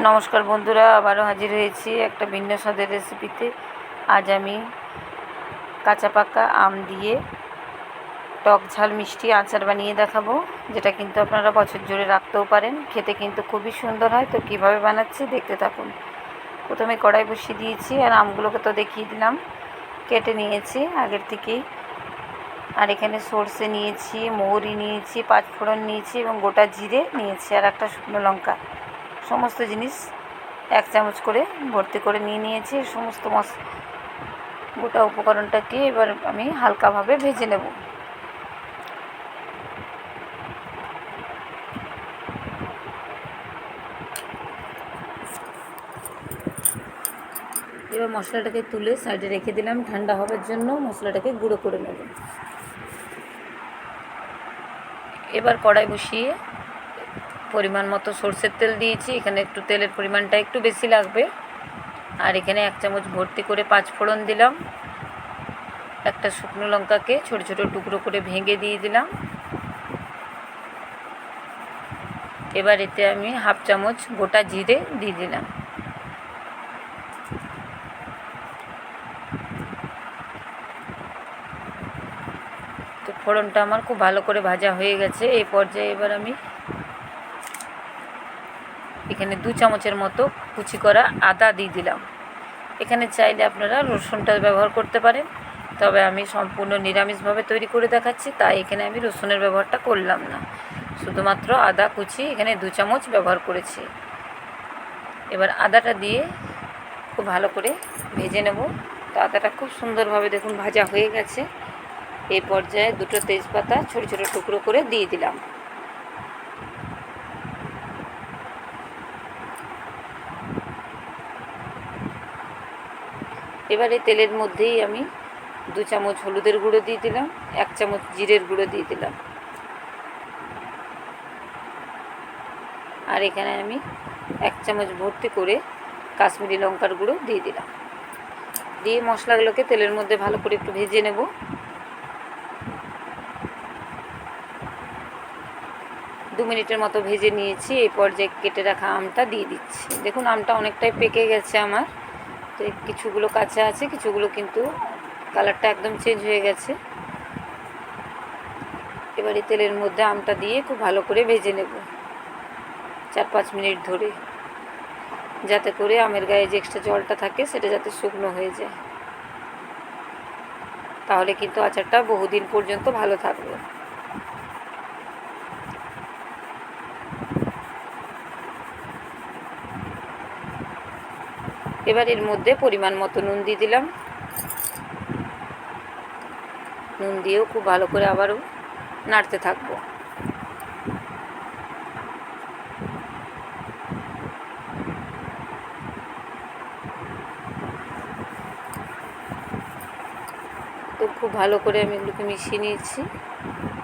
নমস্কার বন্ধুরা, আবারও হাজির হয়েছি একটা ভিন্ন স্বাদের রেসিপিতে। আজ আমি কাঁচা পাকা আম দিয়ে টক ঝাল মিষ্টি আচার বানিয়ে দেখাবো, যেটা কিন্তু আপনারা বছর জুড়ে রাখতেও পারেন। খেতে কিন্তু খুবই সুন্দর হয়। তো কীভাবে বানাচ্ছি দেখতে থাকুন। প্রথমে কড়াই বসিয়ে দিয়েছি, আর আমগুলোকে তো দেখিয়ে দিলাম, কেটে নিয়েছি আগের থেকেই। আর এখানে সর্ষে নিয়েছি, মৌরি নিয়েছি, পাঁচফোড়ন নিয়েছি এবং গোটা জিরে নিয়েছি, আর একটা শুকনো লঙ্কা। সমস্ত জিনিস 1 চামচ করে ভর্তি করে নিয়েছি। সমস্ত গোটা উপকরণটাকে এবার আমি হালকাভাবে ভেজে নেব। এবার মশলাটাকে তুলে সাইডে রেখে দিলাম ঠান্ডা হওয়ার জন্য। মশলাটাকে গুঁড়ো করে নেব। এবার কড়াই বসিয়ে পরিমাণ মতো সরষের তেল দিয়েছি। এখানে একটু তেলের পরিমাণটা একটু বেশি লাগবে। আর এখানে 1 চামচ ভর্তি করে পাঁচফোড়ন দিলাম। একটা শুকনো লঙ্কাকে ছোট ছোট টুকরো করে ভেঙে দিয়ে দিলাম। এবার এতে আমি 1/2 চামচ গোটা জিরে দিয়ে দিলাম। তো ফোড়নটা আমার খুব ভালো করে ভাজা হয়ে গেছে। এই পর্যায়ে এবার আমি এখানে 2 চামচের মতো কুচি করা আদা দিয়ে দিলাম। এখানে চাইলে আপনারা রসুনটা ব্যবহার করতে পারেন, তবে আমি সম্পূর্ণ নিরামিষভাবে তৈরি করে দেখাচ্ছি, তাই এখানে আমি রসুনের ব্যবহারটা করলাম না। শুধুমাত্র আদা কুচি এখানে 2 চামচ ব্যবহার করেছি। এবার আদাটা দিয়ে খুব ভালো করে ভেজে নেব। তো আদাটা খুব সুন্দরভাবে দেখুন ভাজা হয়ে গেছে। এই পর্যায়ে 2টো তেজপাতা ছোটো ছোটো টুকরো করে দিয়ে দিলাম। এবারে তেলের মধ্যেই আমি 2 চামচ হলুদের গুঁড়ো দিয়ে দিলাম, 1 চামচ জিরের গুঁড়ো দিয়ে দিলাম। আর এখানে আমি 1 চামচ ভর্তি করে কাশ্মীরি লঙ্কার গুঁড়ো দিয়ে দিলাম। দিয়ে মশলাগুলোকে তেলের মধ্যে ভালো করে একটু ভেজে নেব। দু মিনিটের মতো ভেজে নিয়েছি। এই পর্যায়ে কেটে রাখা আমটা দিয়ে দিচ্ছি। দেখুন আমটা অনেকটাই পেকে গেছে আমার। তো কিছুগুলো কাঁচা আছে, কিছুগুলো কিন্তু কালারটা একদম চেঞ্জ হয়ে গেছে। এবারে তেলের মধ্যে আমটা দিয়ে খুব ভালো করে ভেজে নেব 4-5 মিনিট ধরে, যাতে করে আমের গায়ে যে এক্সট্রা জলটা থাকে সেটা যাতে শুকনো হয়ে যায়। তাহলে কিন্তু আচারটা বহুদিন পর্যন্ত ভালো থাকবে। এবার এর মধ্যে পরিমাণ মতো নুন দিয়ে দিলাম। নুন দিয়েও খুব ভালো করে আবারও নাড়তে থাকবো। তো খুব ভালো করে আমি এগুলোকে মিশিয়ে নিয়েছি।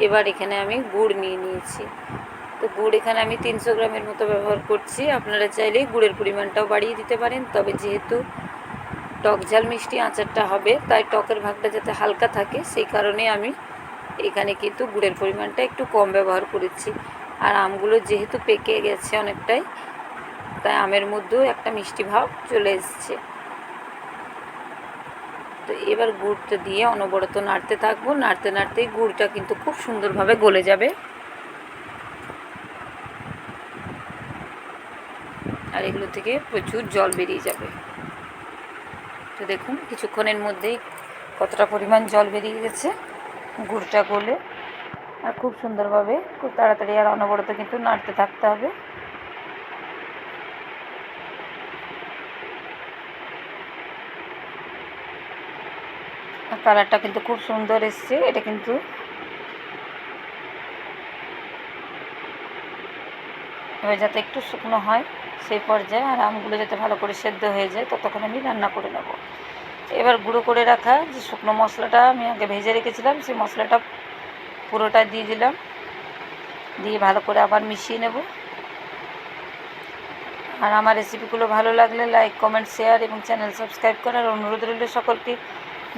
এবার এখানে আমি গুড় নিয়ে নিয়েছি। তো গুড় এখানে আমি 300 গ্রামের মতো ব্যবহার করছি। আপনারা চাইলেই গুড়ের পরিমাণটাও বাড়িয়ে দিতে পারেন, তবে যেহেতু টক ঝাল মিষ্টি আচারটা হবে, তাই টকের ভাগটা যাতে হালকা থাকে সেই কারণে আমি এখানে কিন্তু গুড়ের পরিমাণটা একটু কম ব্যবহার করেছি। আর আমগুলো যেহেতু পেকে গেছে অনেকটাই, তাই আমের মধ্যেও একটা মিষ্টি ভাব চলে এসছে। তো এবার গুড়টা দিয়ে অনবরত নাড়তে থাকবো। নাড়তে নাড়তেই গুড়টা কিন্তু খুব সুন্দরভাবে গলে যাবে, আর এগুলো থেকে প্রচুর জল বেরিয়ে যাবে। তো দেখুন কিছুক্ষণের মধ্যেই কতটা পরিমাণ জল বেরিয়ে গেছে গুড়টা গলে। আর খুব সুন্দরভাবে খুব তাড়াতাড়ি আর অনবরত কিন্তু নাড়তে থাকতে হবে। কালারটা কিন্তু খুব সুন্দর এসছে। এটা কিন্তু এবার যাতে একটু শুকনো হয় সেই পর্যায়ে, আর আমগুলো যাতে ভালো করে সেদ্ধ হয়ে যায় ততক্ষণ আমি রান্না করে নেব। এবার গুঁড়ো করে রাখা যে শুকনো মশলাটা আমি আগে ভেজে রেখেছিলাম, সেই মশলাটা পুরোটা দিয়ে দিলাম। দিয়ে ভালো করে আবার মিশিয়ে নেব। আর আমার রেসিপিগুলো ভালো লাগলে লাইক, কমেন্ট, শেয়ার এবং চ্যানেল সাবস্ক্রাইব করার অনুরোধ রইল সকলকে।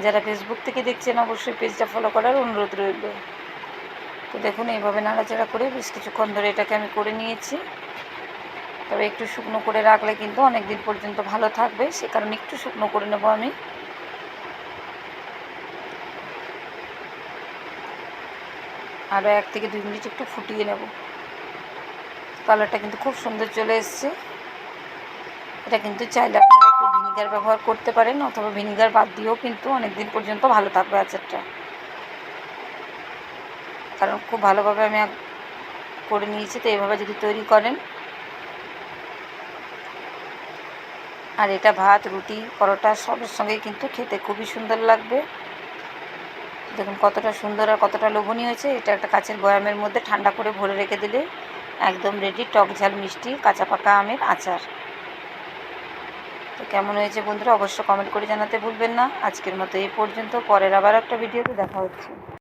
যারা ফেসবুক থেকে দেখছেন অবশ্যই পেজটা ফলো করার অনুরোধ রইল। তো দেখুন এইভাবে নাড়াচাড়া করে বেশ কিছুক্ষণ ধরে এটাকে আমি করে নিয়েছি। তবে একটু শুকনো করে রাখলে কিন্তু অনেক দিন পর্যন্ত ভালো থাকবে, সে কারণে একটু শুকনো করে নেব আমি। আরও 1 থেকে 2 মিনিট একটু ফুটিয়ে নেব। কালারটা কিন্তু খুব সুন্দর চলে এসছে। এটা কিন্তু চাইলে আপনারা একটু ভিনিগার ব্যবহার করতে পারেন, অথবা ভিনিগার বাদ দিয়েও কিন্তু অনেক দিন পর্যন্ত ভালো থাকবে আচারটা। কারণ খুব ভালোভাবে আমি করে নিয়েছি, তো এইভাবে যদি তৈরি করেন, আর এটা ভাত, রুটি, পরোটা সবের সঙ্গেই কিন্তু খেতে খুবই সুন্দর লাগবে। দেখুন কতটা সুন্দর আর কতটা লোভনীয় হয়েছে। এটা একটা কাচের বয়ামের মধ্যে ঠান্ডা করে ভরে রেখে দিলে একদম রেডি টক ঝাল মিষ্টি কাঁচা পাকা আমের আচার। তো কেমন হয়েছে বন্ধুরা অবশ্য কমেন্ট করে জানাতে ভুলবেন না। আজকের মতো এই পর্যন্ত, পরের আবার একটা ভিডিওতে দেখা হচ্ছে।